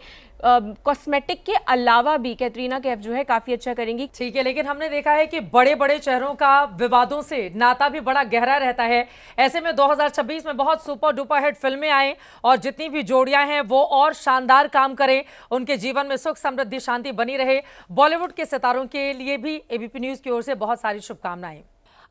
कॉस्मेटिक के अलावा भी कैटरीना कैफ जो है काफ़ी अच्छा करेंगी। ठीक है, लेकिन हमने देखा है कि बड़े बड़े चेहरों का विवादों से नाता भी बड़ा गहरा रहता है। ऐसे में 2026 में बहुत सुपर डुपर हिट फिल्में आए और जितनी भी जोड़ियां हैं वो और शानदार काम करें, उनके जीवन में सुख समृद्धि शांति बनी रहे। बॉलीवुड के सितारों के लिए भी एबीपी न्यूज़ की ओर से बहुत सारी शुभकामनाएं।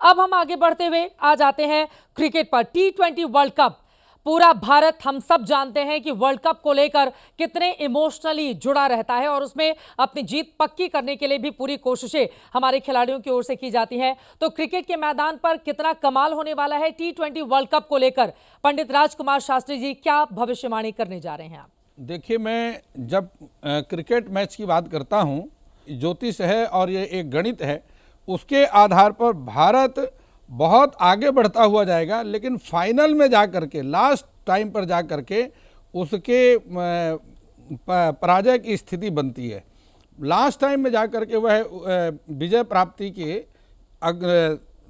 अब हम आगे बढ़ते हुए आ जाते हैं क्रिकेट पर। T20 वर्ल्ड कप, पूरा भारत हम सब जानते हैं कि वर्ल्ड कप को लेकर कितने इमोशनली जुड़ा रहता है और उसमें अपनी जीत पक्की करने के लिए भी पूरी कोशिशें हमारे खिलाड़ियों की ओर से की जाती हैं। तो क्रिकेट के मैदान पर कितना कमाल होने वाला है T20 वर्ल्ड कप को लेकर, पंडित राजकुमार शास्त्री जी क्या भविष्यवाणी करने जा रहे हैं आप? देखिए, मैं जब क्रिकेट मैच की बात करता हूँ, ज्योतिष है और ये एक गणित है, उसके आधार पर भारत बहुत आगे बढ़ता हुआ जाएगा, लेकिन फाइनल में जा कर के, लास्ट टाइम पर जा कर के उसके पराजय की स्थिति बनती है। लास्ट टाइम में जा कर के वह विजय प्राप्ति के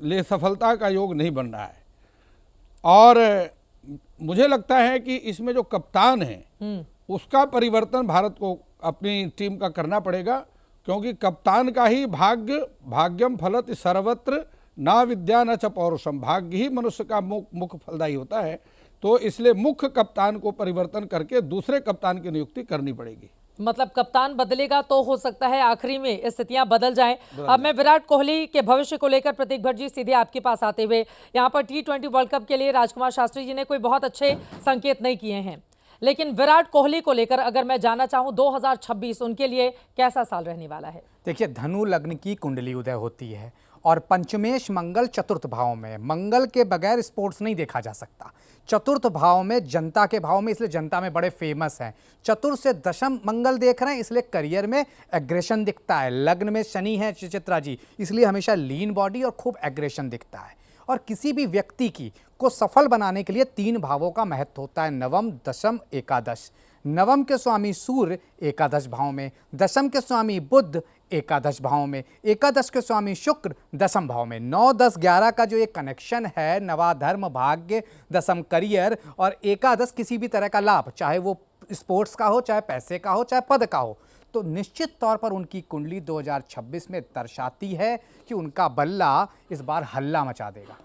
लिए सफलता का योग नहीं बन रहा है। और मुझे लगता है कि इसमें जो कप्तान है उसका परिवर्तन भारत को अपनी टीम का करना पड़ेगा, क्योंकि कप्तान का ही भाग्यम फलत सर्वत्र ना विद्या न च पौरुषम, भाग्य ही मनुष्य का मुख्य फलदायी होता है। तो इसलिए मुख्य कप्तान को परिवर्तन करके दूसरे कप्तान की नियुक्ति करनी पड़ेगी। मतलब कप्तान बदलेगा तो हो सकता है आखिरी में स्थितियां बदल जाएं। अब मैं विराट कोहली के भविष्य को लेकर प्रतीक भट्ट जी सीधे आपके पास आते हुए, यहाँ पर T20 वर्ल्ड कप के लिए राजकुमार शास्त्री जी ने कोई बहुत अच्छे संकेत नहीं किए हैं, लेकिन विराट कोहली को लेकर अगर मैं जानना चाहूं 2026 उनके लिए कैसा साल रहने वाला है? देखिए, धनु लग्न की कुंडली उदय होती है और पंचमेश मंगल चतुर्थ भाव में, मंगल के बगैर स्पोर्ट्स नहीं देखा जा सकता। चतुर्थ भाव में जनता के भाव में, इसलिए जनता में बड़े फेमस हैं। चतुर्थ से दशम मंगल देख रहे हैं, इसलिए करियर में एग्रेशन दिखता है। लग्न में शनि है चित्रा जी, इसलिए हमेशा लीन बॉडी और खूब एग्रेशन दिखता है। और किसी भी व्यक्ति को सफल बनाने के लिए 3 भावों का महत्व होता है, नवम, दशम, एकादश। नवम के स्वामी सूर्य एकादश भाव में, दशम के स्वामी बुध एकादश भाव में, एकादश के स्वामी शुक्र दशम भाव में। 9, 10, 11 का जो एक कनेक्शन है, नवा धर्म, भाग्य, दशम करियर और एकादश किसी भी तरह का लाभ, चाहे वो स्पोर्ट्स का हो, चाहे पैसे का हो, चाहे पद का हो, तो निश्चित तौर पर उनकी कुंडली 2026 में दर्शाती है कि उनका बल्ला इस बार हल्ला मचा देगा।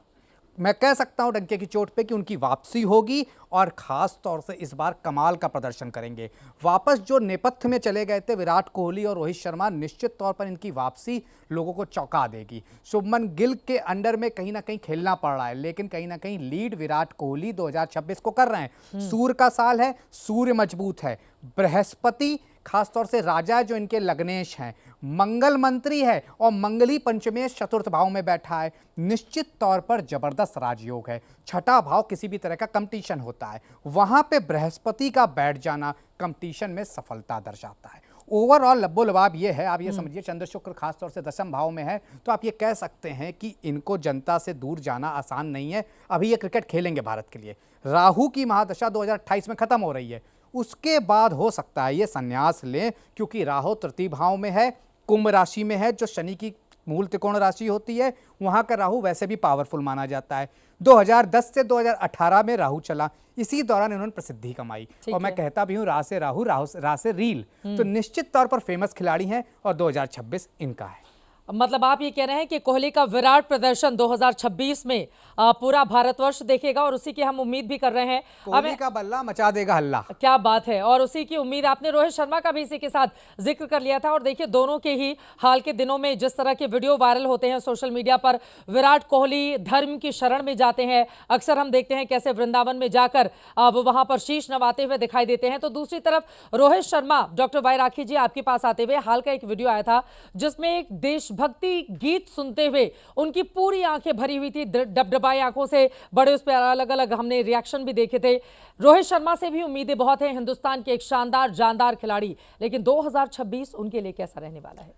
मैं कह सकता हूं डंके की चोट पे कि उनकी वापसी होगी और ख़ास तौर से इस बार कमाल का प्रदर्शन करेंगे। वापस जो नेपथ्य में चले गए थे विराट कोहली और रोहित शर्मा, निश्चित तौर पर इनकी वापसी लोगों को चौंका देगी। शुभमन गिल के अंडर में कहीं ना कहीं खेलना पड़ रहा है, लेकिन कहीं ना कहीं लीड विराट कोहली 2026 को कर रहे हैं। सूर्य का साल है, सूर्य मजबूत है, बृहस्पति खासतौर से राजा जो इनके लग्नेश हैं, मंगल मंत्री है और मंगली पंचमेश चतुर्थ भाव में बैठा है। निश्चित तौर पर जबरदस्त राजयोग है। छठा भाव किसी भी तरह का कंपटीशन होता है, वहां पे बृहस्पति का बैठ जाना कंपटीशन में सफलता दर्शाता है। ओवरऑल लब्बो लबाब ये है, आप ये समझिए चंद्र शुक्र खासतौर से दशम भाव में है, तो आप ये कह सकते हैं कि इनको जनता से दूर जाना आसान नहीं है। अभी ये क्रिकेट खेलेंगे भारत के लिए। राहु की महादशा 2028 में खत्म हो रही है, उसके बाद हो सकता है ये संन्यास लें, क्योंकि राहु तृतीय भाव में है, कुंभ राशि में है, जो शनि की मूल त्रिकोण राशि होती है। वहां का राहु वैसे भी पावरफुल माना जाता है। 2010 से 2018 में राहु चला, इसी दौरान इन्होंने प्रसिद्धि कमाई। और मैं कहता भी हूं राह से राहु, राह से रील, तो निश्चित तौर पर फेमस खिलाड़ी हैं और 2026 इनका है। मतलब आप ये कह रहे हैं कि कोहली का विराट प्रदर्शन 2026 में पूरा भारतवर्ष देखेगा और उसी की हम उम्मीद भी कर रहे हैं। कोहली का बल्ला मचा देगा हल्ला। क्या बात है, और उसी की उम्मीद। आपने रोहित शर्मा का भी इसी के साथ जिक्र कर लिया था और देखिए दोनों के ही हाल के दिनों में जिस तरह के वीडियो वायरल होते हैं सोशल मीडिया पर, विराट कोहली धर्म की शरण में जाते हैं। अक्सर हम देखते हैं कैसे वृंदावन में जाकर वो वहां पर शीश नवाते हुए दिखाई देते हैं। तो दूसरी तरफ रोहित शर्मा, डॉक्टर वाई राखी जी आपके पास आते हुए हाल का एक वीडियो आया था जिसमें एक देशभक्ति गीत सुनते हुए उनकी पूरी आंखें भरी हुई थी, डबडबाई आंखों से, बड़े उस पर अलग अलग हमने रिएक्शन भी देखे थे। रोहित शर्मा से भी उम्मीदें बहुत हैं, हिंदुस्तान के एक शानदार जानदार खिलाड़ी, लेकिन 2026 उनके लिए कैसा रहने वाला है?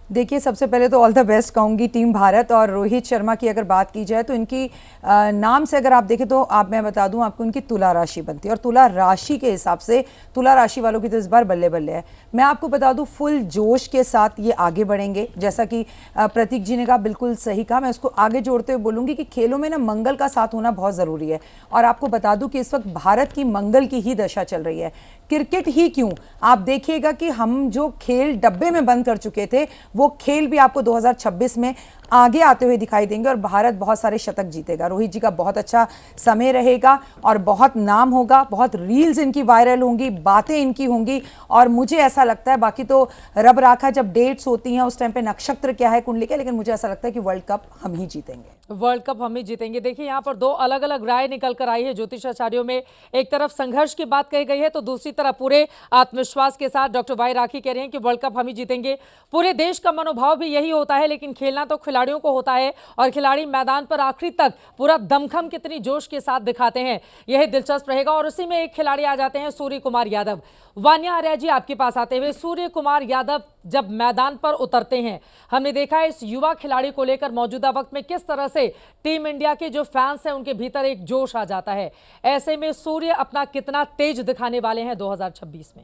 देखिए, सबसे पहले तो ऑल द बेस्ट कहूँगी टीम भारत। और रोहित शर्मा की अगर बात की जाए तो इनकी नाम से अगर आप देखें तो मैं बता दूं आपको, इनकी तुला राशि बनती है और तुला राशि के हिसाब से तुला राशि वालों की तो इस बार बल्ले बल्ले है। मैं आपको बता दूं फुल जोश के साथ ये आगे बढ़ेंगे। जैसा कि प्रतीक जी ने कहा, बिल्कुल सही कहा। मैं उसको आगे जोड़ते हुए बोलूँगी कि खेलों में ना मंगल का साथ होना बहुत ज़रूरी है। और आपको बता दूँ कि इस वक्त भारत की मंगल की ही दशा चल रही है। क्रिकेट ही क्यों, आप देखिएगा कि हम जो खेल डब्बे में बंद कर चुके थे वो खेल भी आपको 2026 में आगे आते हुए दिखाई देंगे और भारत बहुत सारे शतक जीतेगा। रोहित जी का बहुत अच्छा समय रहेगा और बहुत नाम होगा, बहुत रील्स इनकी वायरल होंगी, बातें इनकी होंगी। और मुझे ऐसा लगता है, बाकी तो रब राखा जब डेट्स होती हैं उस टाइम पे नक्षत्र क्या है कुंडली के, लेकिन मुझे ऐसा लगता है कि वर्ल्ड कप हम ही जीतेंगे। वर्ल्ड कप हम ही जीतेंगे। देखिए यहाँ पर दो अलग अलग राय निकल कर आई है ज्योतिषाचार्यों में। एक तरफ संघर्ष की बात कही गई है तो दूसरी तरफ पूरे आत्मविश्वास के साथ डॉक्टर वाई राखी कह रहे हैं कि वर्ल्ड कप हम ही जीतेंगे। पूरे देश का मनोभाव भी यही होता है, लेकिन खेलना तो खिलाड़ियों को होता है और खिलाड़ी मैदान पर आखिरी तक पूरा दमखम कितनी जोश के साथ दिखाते हैं, यह दिलचस्प रहेगा। और उसी में एक खिलाड़ी आ जाते हैं सूर्य कुमार यादव। वान्या आर्या जी आपके पास आते हुए, सूर्य कुमार यादव जब मैदान पर उतरते हैं, हमने देखा है इस युवा खिलाड़ी को लेकर मौजूदा वक्त में किस तरह से टीम इंडिया के जो फैंस हैं उनके भीतर एक जोश आ जाता है। ऐसे में सूर्य अपना कितना तेज दिखाने वाले हैं 2026 में?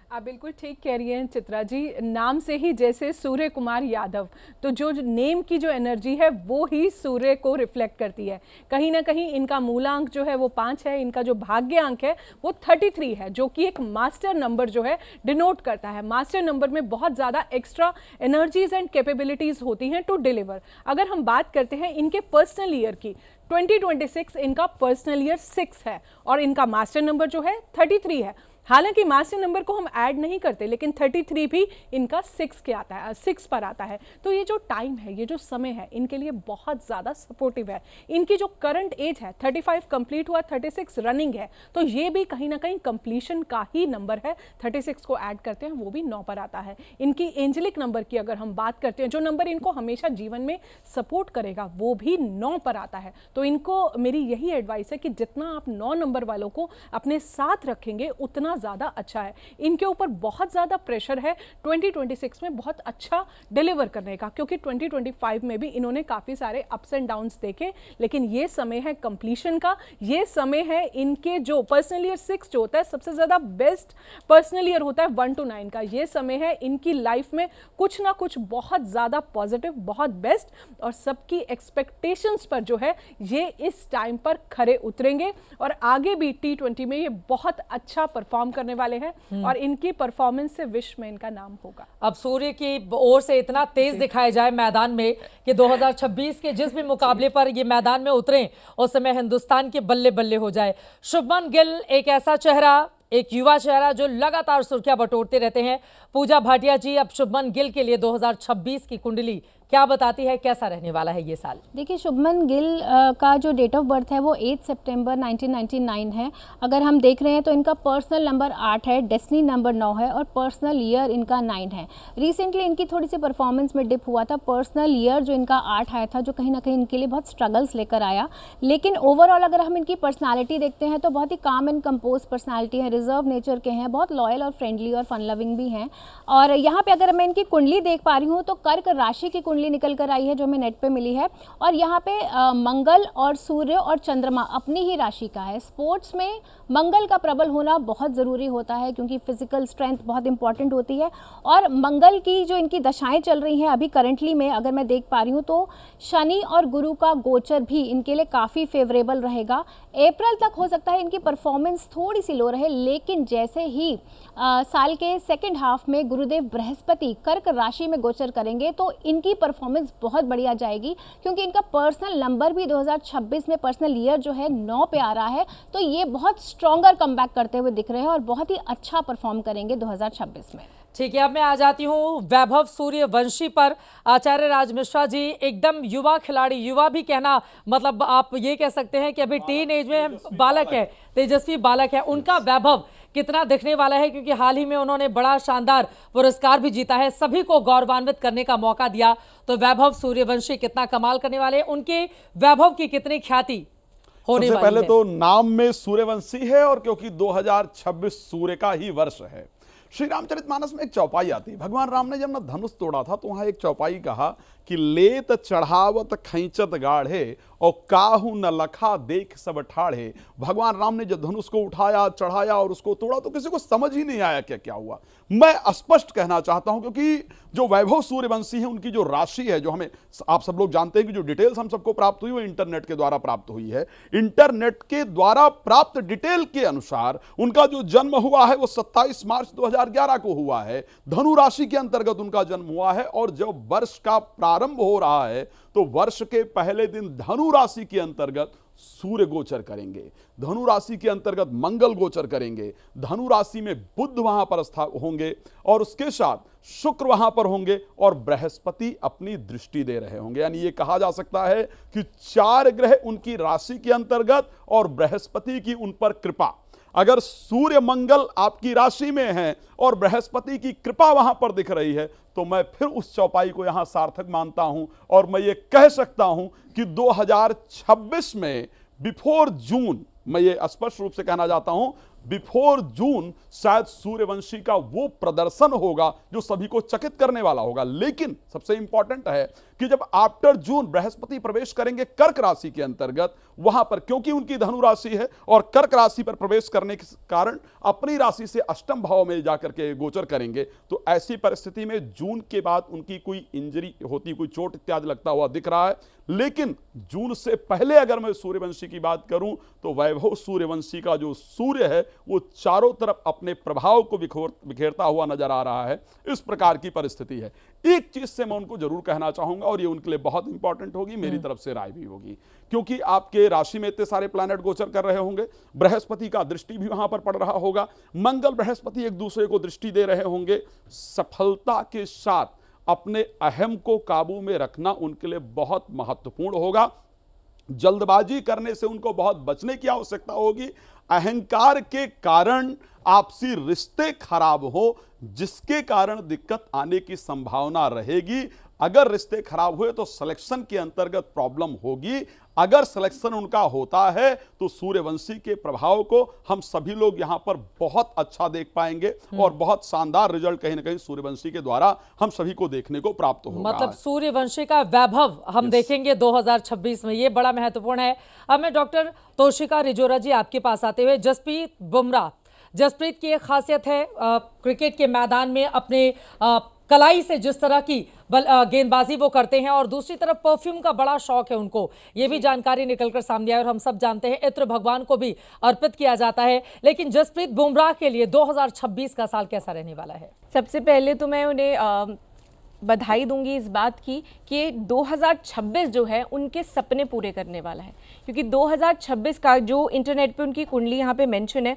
आप बिल्कुल ठीक कह रही हैं चित्रा जी। नाम से ही जैसे सूर्य कुमार यादव, तो जो नेम की जो एनर्जी है वो ही सूर्य को रिफ्लेक्ट करती है। कहीं ना कहीं इनका मूलांक जो है वो 5 है, इनका जो भाग्य अंक है वो 33 है, जो कि एक मास्टर नंबर जो है डिनोट करता है। मास्टर नंबर में बहुत ज़्यादा एक्स्ट्रा एनर्जीज एंड कैपेबिलिटीज़ होती हैं टू डिलीवर। अगर हम बात करते हैं इनके पर्सनल ईयर की, 2026 इनका पर्सनल ईयर 6 है और इनका मास्टर नंबर जो है 33 है। हालांकि मास्टर नंबर को हम ऐड नहीं करते, लेकिन 33 भी इनका 6 पर आता है। तो ये जो टाइम है, ये जो समय है, इनके लिए बहुत ज़्यादा सपोर्टिव है। इनकी जो करंट एज है 35 कंप्लीट हुआ, 36 रनिंग है, तो ये भी कहीं ना कहीं कंप्लीशन का ही नंबर है। 36 को ऐड करते हैं वो भी 9 पर आता है। इनकी एंजेलिक नंबर की अगर हम बात करते हैं, जो नंबर इनको हमेशा जीवन में सपोर्ट करेगा, वो भी 9 पर आता है। तो इनको मेरी यही एडवाइस है कि जितना आप 9 नंबर वालों को अपने साथ रखेंगे उतना ज़्यादा अच्छा है। इनके ऊपर बहुत ज़्यादा प्रेशर है 2026 में बहुत अच्छा डिलीवर करने का, क्योंकि 2025 में भी इन्होंने काफ़ी सारे अप्स एंड डाउन्स देखे, लेकिन ये समय है कंप्लीशन का। ये समय है इनके जो पर्सनल ईयर 6 जो होता है, सबसे ज़्यादा बेस्ट पर्सनल ईयर होता है 1 to 9 का। ये समय है इनकी लाइफ में कुछ ना कुछ बहुत ज़्यादा पॉजिटिव, बहुत बेस्ट, और सबकी एक्सपेक्टेशंस पर जो है ये इस टाइम पर खरे उतरेंगे और आगे भी T20 में ये बहुत अच्छा परफॉर्म करने वाले हैं और इनकी परफॉर्मेंस से विश्व में इनका नाम होगा। अब सूर्य की ओर से इतना तेज दिखाया जाए मैदान में कि 2026 के जिस भी मुकाबले पर ये मैदान में उतरे उस समय हिंदुस्तान के बल्ले बल्ले हो जाए। शुभमन गिल एक ऐसा चेहरा, एक युवा चेहरा जो लगातार सुर्खियां बटोरते रहते हैं। पूजा भाटिया जी, अब शुभमन गिल के लिए 2026 की कुंडली क्या बताती है, कैसा रहने वाला है ये साल? देखिए, शुभमन गिल का जो डेट ऑफ बर्थ है वो 8 सितंबर 1999 है। अगर हम देख रहे हैं तो इनका पर्सनल नंबर 8 है, डेस्टिनी नंबर 9 है और पर्सनल ईयर इनका 9 है। रिसेंटली इनकी थोड़ी सी परफॉर्मेंस में डिप हुआ था। पर्सनल ईयर जो इनका 8 आया था, जो कहीं ना कहीं इनके लिए बहुत स्ट्रगल्स लेकर आया, लेकिन ओवरऑल अगर हम इनकी पर्सनैलिटी देखते हैं तो बहुत ही काम एंड कंपोज पर्सनैलिटी है, रिजर्व नेचर के हैं, बहुत लॉयल और फ्रेंडली और फन लविंग भी हैं। और यहाँ पे अगर मैं इनकी कुंडली देख पा रही हूँ तो कर्क राशि की कुंडली निकल कर आई है जो हमें नेट पे मिली है, और यहाँ पे मंगल और सूर्य और चंद्रमा अपनी ही राशि का है। स्पोर्ट्स में मंगल का प्रबल होना बहुत ज़रूरी होता है क्योंकि फिजिकल स्ट्रेंथ बहुत इंपॉर्टेंट होती है। और मंगल की जो इनकी दशाएं चल रही हैं अभी करंटली में अगर मैं देख पा रही हूँ तो शनि और गुरु का गोचर भी इनके लिए काफ़ी फेवरेबल रहेगा। अप्रैल तक हो सकता है इनकी परफॉर्मेंस थोड़ी सी लो रहे, लेकिन जैसे ही साल के सेकेंड हाफ में गुरुदेव बृहस्पति कर्क राशि में गोचर करेंगे तो इनकी परफॉर्मेंस बहुत बढ़िया जाएगी, क्योंकि इनका पर्सनल नंबर भी 2026 में पर्सनल ईयर जो है 9 पे आ रहा है। तो ये बहुत स्ट्रॉन्गर कमबैक करते हुए दिख रहे हैं और बहुत ही अच्छा परफॉर्म करेंगे 2026 में। ठीक है, अब मैं आ जाती हूँ वैभव सूर्यवंशी पर। आचार्य राज मिश्रा जी, एकदम युवा खिलाड़ी, युवा भी कहना मतलब आप ये कह सकते हैं कि अभी टीन एज में बालक है, तेजस्वी बालक है, उनका वैभव कितना दिखने वाला है, क्योंकि हाल ही में उन्होंने बड़ा शानदार पुरस्कार भी जीता है, सभी को गौरवान्वित करने का मौका दिया। तो वैभव सूर्यवंशी कितना कमाल करने वाले हैं, उनके वैभव की कितनी ख्याति होने वाली है। सबसे पहले तो नाम में सूर्यवंशी है, और क्योंकि 2026 सूर्य का ही वर्ष है। श्री रामचरितमानस में एक चौपाई आती है, भगवान राम ने जब ना धनुष तोड़ा था तो वहां एक चौपाई कहा कि लेत चढ़ावत खैंचत गाढ़े और काहू न लखा देख सब ठाढ़े। भगवान राम ने जब धनुष को उठाया, चढ़ाया और उसको तोड़ा तो किसी को समझ ही नहीं आया क्या क्या हुआ। मैं स्पष्ट कहना चाहता हूं, क्योंकि जो वैभव सूर्यवंशी है उनकी जो राशि है, जो हमें आप सब लोग जानते हैं कि जो डिटेल्स हम सबको प्राप्त हुई वो इंटरनेट के द्वारा प्राप्त हुई है। इंटरनेट के द्वारा प्राप्त डिटेल के अनुसार उनका जो जन्म हुआ है वो 27 मार्च 2011 को हुआ है। धनु राशि के अंतर्गत उनका जन्म हुआ है, और जब वर्ष का प्रारंभ हो रहा है तो वर्ष के पहले दिन धनु राशि के अंतर्गत सूर्य गोचर करेंगे, धनु राशि के अंतर्गत मंगल गोचर करेंगे, धनु राशि में बुध वहां पर होंगे, और उसके साथ शुक्र वहां पर होंगे, और बृहस्पति अपनी दृष्टि दे रहे होंगे। यानी यह कहा जा सकता है कि 4 ग्रह उनकी राशि के अंतर्गत और बृहस्पति की उन पर कृपा। अगर सूर्य मंगल आपकी राशि में है और बृहस्पति की कृपा वहां पर दिख रही है, तो मैं फिर उस चौपाई को यहां सार्थक मानता हूं, और मैं ये कह सकता हूं कि 2026 में बिफोर जून, मैं ये स्पष्ट रूप से कहना चाहता हूं, बिफोर जून शायद सूर्यवंशी का वो प्रदर्शन होगा जो सभी को चकित करने वाला होगा। लेकिन सबसे इंपॉर्टेंट है कि जब आफ्टर जून बृहस्पति प्रवेश करेंगे कर्क राशि के अंतर्गत, वहां पर क्योंकि उनकी धनु राशि है और कर्क राशि पर प्रवेश करने के कारण अपनी राशि से अष्टम भाव में जाकर के गोचर करेंगे, तो ऐसी परिस्थिति में जून के बाद उनकी कोई इंजरी होती, कोई चोट इत्यादि लगता हुआ दिख रहा है। लेकिन जून से पहले अगर मैं सूर्यवंशी की बात करूं तो वैभव सूर्यवंशी का जो सूर्य है वो चारों तरफ अपने प्रभाव को बिखेरता हुआ नजर आ रहा है। इस प्रकार की परिस्थिति है। एक चीज से मैं उनको जरूर कहना चाहूंगा, और ये उनके लिए बहुत इंपॉर्टेंट होगी, मेरी तरफ से राय भी होगी, क्योंकि आपके राशि में इतने सारे प्लैनेट गोचर कर रहे होंगे, बृहस्पति का दृष्टि भी वहां पर पड़ रहा होगा, मंगल बृहस्पति एक दूसरे को दृष्टि दे रहे होंगे। सफलता के साथ अपने अहम को काबू में रखना उनके लिए बहुत महत्वपूर्ण होगा। जल्दबाजी करने से उनको बहुत बचने की आवश्यकता होगी। अहंकार के कारण आपसी रिश्ते खराब हो, जिसके कारण दिक्कत आने की संभावना रहेगी। अगर रिश्ते खराब हुए तो सिलेक्शन के अंतर्गत प्रॉब्लम होगी। अगर सिलेक्शन उनका होता है तो सूर्यवंशी के प्रभाव को हम सभी लोग यहां पर बहुत अच्छा देख पाएंगे, और बहुत शानदार रिजल्ट कहीं ना कहीं सूर्यवंशी के द्वारा हम सभी को देखने को प्राप्त होगा। मतलब सूर्यवंशी का वैभव हम देखेंगे 2026 में, ये बड़ा महत्वपूर्ण है। अब मैं डॉक्टर तोशिका रिजोरा जी आपके पास आते हुए, जसप्रीत बुमराह, जसप्रीत की एक खासियत है क्रिकेट के मैदान में अपने कलाई से जिस तरह की गेंदबाजी वो करते हैं, और दूसरी तरफ परफ्यूम का बड़ा शौक है उनको, ये भी जानकारी निकलकर सामने आई, और हम सब जानते हैं इत्र भगवान को भी अर्पित किया जाता है। लेकिन जसप्रीत बुमराह के लिए 2026 का साल कैसा रहने वाला है? सबसे पहले तो मैं उन्हें बधाई दूंगी इस बात की कि 2026 जो है उनके सपने पूरे करने वाला है, क्योंकि 2026 का जो इंटरनेट पे उनकी कुंडली यहाँ पे मेंशन है,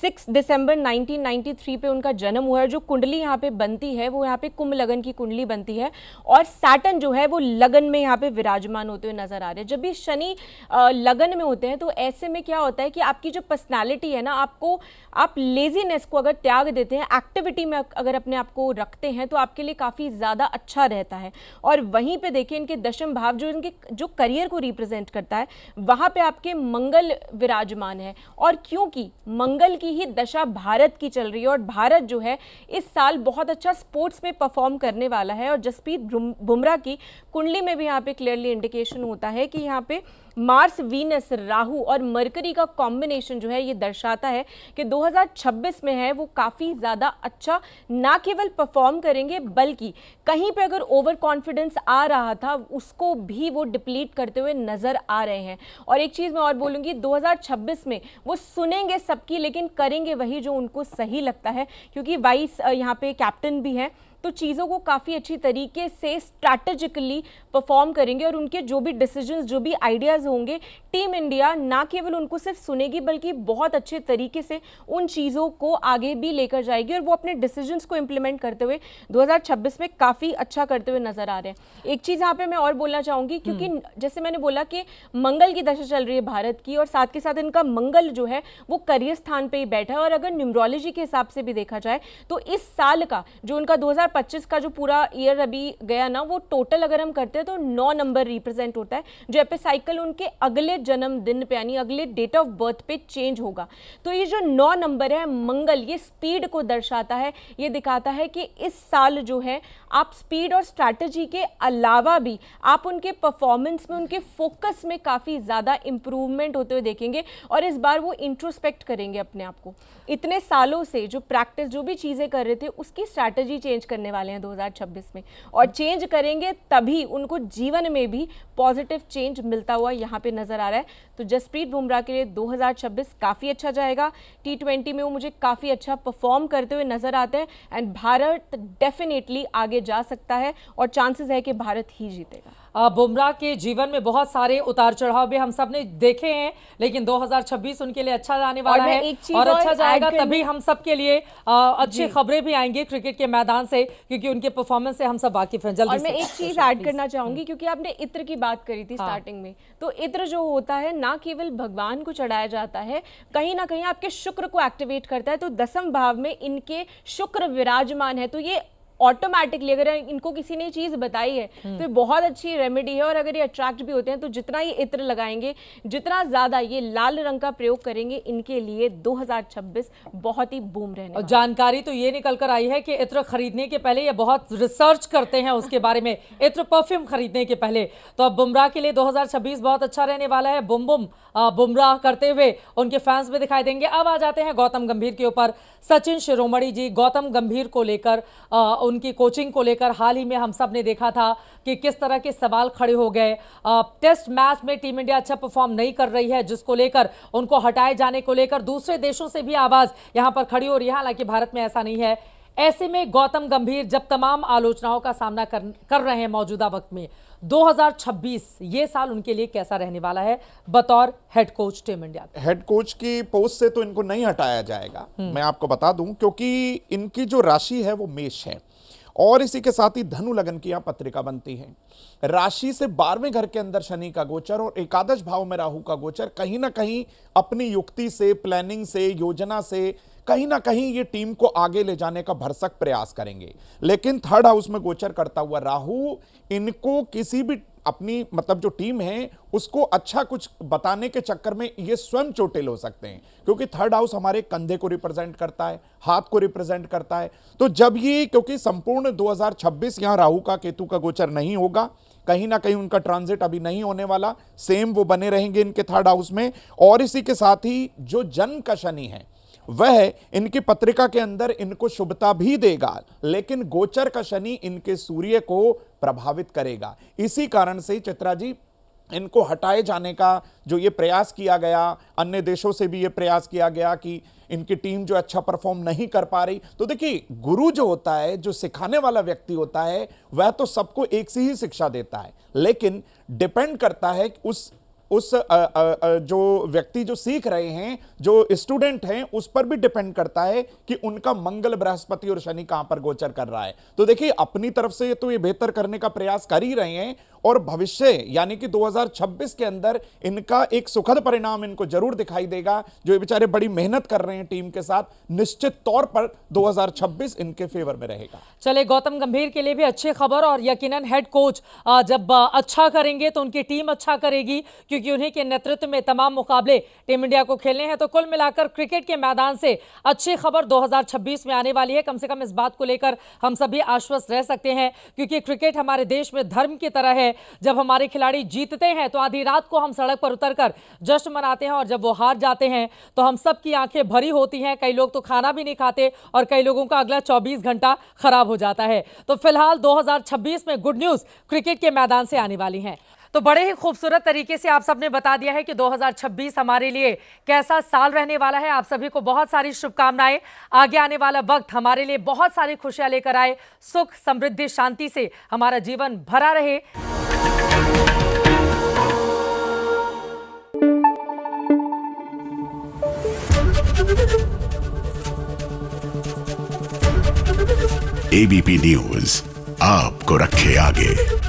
6 दिसंबर 1993 पे उनका जन्म हुआ है। जो कुंडली यहाँ पे बनती है वो यहाँ पे कुंभ लगन की कुंडली बनती है, और सैटर्न जो है वो लगन में यहाँ पे विराजमान होते हुए नजर आ रहे हैं। जब भी शनि लगन में होते हैं तो ऐसे में क्या होता है कि आपकी जो पर्सनैलिटी है ना, आप लेजीनेस को अगर त्याग देते हैं, एक्टिविटी में अगर अपने आप को रखते हैं, तो आपके लिए काफ़ी ज़्यादा अच्छा रहता है। और वहीं पे देखिए इनके दशम भाव जो करियर को रिप्रेजेंट करता है, वहाँ पे आपके मंगल विराजमान है, और क्योंकि मंगल की ही दशा भारत की चल रही है, और भारत जो है इस साल बहुत अच्छा स्पोर्ट्स में परफॉर्म करने वाला है। और जसप्रीत बुमराह की कुंडली में भी यहाँ पे क्लियरली इंडिकेशन होता है कि यहाँ पे मार्स, वीनस, राहु और मरकरी का कॉम्बिनेशन जो है ये दर्शाता है कि 2026 में है वो काफ़ी ज़्यादा अच्छा ना केवल परफॉर्म करेंगे, बल्कि कहीं पे अगर ओवर कॉन्फिडेंस आ रहा था उसको भी वो डिप्लीट करते हुए नज़र आ रहे हैं। और एक चीज़ मैं और बोलूँगी, 2026 में वो सुनेंगे सबकी, लेकिन करेंगे वही जो उनको सही लगता है, क्योंकि वाइस यहाँ पे कैप्टन भी है, तो चीज़ों को काफ़ी अच्छी तरीके से स्ट्रैटेजिकली परफॉर्म करेंगे और उनके जो भी डिसीजंस, जो भी आइडियाज़ होंगे, टीम इंडिया ना केवल उनको सिर्फ सुनेगी बल्कि बहुत अच्छे तरीके से उन चीज़ों को आगे भी लेकर जाएगी और वो अपने डिसीजंस को इम्प्लीमेंट करते हुए 2026 में काफ़ी अच्छा करते हुए नजर आ रहे हैं। एक चीज़ यहाँ पे मैं और बोलना चाहूँगी, क्योंकि जैसे मैंने बोला कि मंगल की दशा चल रही है भारत की, और साथ के साथ इनका मंगल जो है वो करियर स्थान पे ही बैठा है। और अगर न्यूमरोलॉजी के हिसाब से भी देखा जाए तो इस साल का जो उनका 2025 का जो पूरा ईयर अभी गया ना, वो टोटल अगर हम करते हैं तो 9 नंबर रिप्रेजेंट होता है, जो एपिसाइकल उनके अगले जन्मदिन पे यानी अगले डेट ऑफ बर्थ पे चेंज होगा। तो ये जो 9 नंबर है मंगल, ये स्पीड को दर्शाता है। ये दिखाता है कि इस साल जो है आप स्पीड और स्ट्रैटेजी के अलावा भी आप उनके परफॉर्मेंस में, उनके फोकस में काफ़ी ज़्यादा इंप्रूवमेंट होते हुए देखेंगे। और इस बार वो इंट्रोस्पेक्ट करेंगे अपने आप को। इतने सालों से जो प्रैक्टिस, जो भी चीज़ें कर रहे थे, उसकी स्ट्रैटेजी चेंज करने वाले हैं 2026 में, और चेंज करेंगे तभी उनको जीवन में भी पॉजिटिव चेंज मिलता हुआ यहाँ पे नज़र आ रहा है। तो जसप्रीत बुमराह के लिए 2026 काफ़ी अच्छा जाएगा। T20 में वो मुझे काफ़ी अच्छा परफॉर्म करते हुए नज़र आते हैं एंड भारत डेफिनेटली आगे जा सकता है और चांसेस है कि भारत ही जीतेगा। बुमराह के जीवन में बहुत सारे उतार चढ़ाव भी हम सब ने देखे हैं, लेकिन 2026 उनके लिए अच्छा जाने वाला है और अच्छा जाएगा तभी हम सब के लिए अच्छी खबरें भी आएंगी क्रिकेट के मैदान से, क्योंकि उनके परफॉर्मेंस से हम सब वाकिफ हैं। जल्दी और मैं एक चीज ऐड करना चाहूंगी, क्योंकि आपने इत्र की बात करी थी स्टार्टिंग में, तो इत्र जो होता है ना केवल भगवान को चढ़ाया जाता है, कहीं ना कहीं आपके शुक्र को एक्टिवेट करता है। तो 10वें भाव में इनके शुक्र विराजमान है, तो ये ऑटोमेटिकली अगर इनको किसी ने चीज बताई है तो ये बहुत अच्छी रेमेडी है। और अगर ये अट्रैक्ट भी होते हैं तो जितना ये इत्र लगाएंगे, जितना ज्यादा ये लाल रंग का प्रयोग करेंगे, इनके लिए 2026 बहुत ही बूम रहने और जानकारी तो ये निकल कर आई है कि इत्र खरीदने के पहले ये बहुत रिसर्च करते हैं उसके बारे में, इत्र परफ्यूम खरीदने के पहले। तो अब बुमराह के लिए 2026 बहुत अच्छा रहने वाला है। बुम बुम बुमराह करते हुए उनके फैंस भी दिखाई देंगे। अब आ जाते हैं गौतम गंभीर के ऊपर। सचिन शिरोमणि जी गौतम गंभीर को लेकर, उनकी कोचिंग को लेकर हाल ही में हम सब ने देखा था कि किस तरह के सवाल खड़े हो गए। टेस्ट मैच में टीम इंडिया अच्छा परफॉर्म नहीं कर रही है, जिसको लेकर उनको हटाए जाने को लेकर दूसरे देशों से भी आवाज यहां पर खड़ी हो रही है। हालांकि भारत में ऐसा नहीं है। ऐसे में गौतम गंभीर जब तमाम आलोचनाओं का सामना कर रहे हैं मौजूदा वक्त में, 2026 ये साल उनके लिए कैसा रहने वाला है बतौर head coach team India? Head coach की पोस्ट से तो इनको नहीं हटाया जाएगा, मैं आपको बता दूं, क्योंकि इनकी जो राशि है वो मेष है और इसी के साथ ही धनु लगन की यहां पत्रिका बनती है। राशि से 12वें घर के अंदर शनि का गोचर और एकादश भाव में राहु का गोचर कहीं ना कहीं अपनी युक्ति से, प्लानिंग से, योजना से कहीं ना कहीं ये टीम को आगे ले जाने का भरसक प्रयास करेंगे। लेकिन थर्ड हाउस में गोचर करता हुआ राहु इनको किसी भी अपनी मतलब जो टीम है उसको अच्छा कुछ बताने के चक्कर में ये स्वयं चोटिल हो सकते हैं, क्योंकि थर्ड हाउस हमारे कंधे को रिप्रेजेंट करता है, हाथ को रिप्रेजेंट करता है। तो जब ये, क्योंकि संपूर्ण 2026 यहां राहु का केतु का गोचर नहीं होगा, कहीं ना कहीं उनका ट्रांजिट अभी नहीं होने वाला, सेम वो बने रहेंगे इनके थर्ड हाउस में। और इसी के साथ ही जो जन्म का शनि है वह इनकी पत्रिका के अंदर इनको शुभता भी देगा, लेकिन गोचर का शनि इनके सूर्य को प्रभावित करेगा। इसी कारण से चित्रा जी इनको हटाए जाने का जो ये प्रयास किया गया, अन्य देशों से भी ये प्रयास किया गया कि इनकी टीम जो अच्छा परफॉर्म नहीं कर पा रही। तो देखिए, गुरु जो होता है, जो सिखाने वाला व्यक्ति होता है, वह तो सबको एक सी ही शिक्षा देता है, लेकिन डिपेंड करता है उस जो व्यक्ति जो सीख रहे हैं, जो स्टूडेंट हैं, उस पर भी डिपेंड करता है कि उनका मंगल, बृहस्पति और शनि कहां पर गोचर कर रहा है। तो देखिए, अपनी तरफ से तो ये बेहतर करने का प्रयास कर ही रहे हैं और भविष्य यानी कि 2026 के अंदर इनका एक सुखद परिणाम इनको जरूर दिखाई देगा। जो ये बेचारे बड़ी मेहनत कर रहे हैं टीम के साथ, निश्चित तौर पर 2026 इनके फेवर में रहेगा। चले, गौतम गंभीर के लिए भी अच्छी खबर, और यकीनन हेड कोच जब अच्छा करेंगे तो उनकी टीम अच्छा करेगी, क्योंकि उन्हीं के नेतृत्व में तमाम मुकाबले टीम इंडिया को खेलने हैं। तो कुल मिलाकर क्रिकेट के मैदान से अच्छी खबर 2026 में आने वाली है। कम से कम इस बात को लेकर हम सभी आश्वस्त रह सकते हैं, क्योंकि क्रिकेट हमारे देश में धर्म की तरह है। जब हमारे खिलाड़ी जीतते हैं तो आधी रात को हम सड़क पर उतरकर जश्न मनाते हैं, और जब वो हार जाते हैं तो हम सब की आंखें भरी होती हैं। कई लोग तो खाना भी नहीं खाते और कई लोगों का अगला 24 घंटा खराब हो जाता है। तो फिलहाल 2026 में गुड न्यूज क्रिकेट के मैदान से आने वाली हैं। तो बड़े ही खूबसूरत तरीके से आप सबने बता दिया है कि 2026 हमारे लिए कैसा साल रहने वाला है। आप सभी को बहुत सारी शुभकामनाएं। आगे आने वाला वक्त हमारे लिए बहुत सारी खुशियां लेकर आए, सुख समृद्धि शांति से हमारा जीवन भरा रहे। एबीपी न्यूज आपको रखे आगे।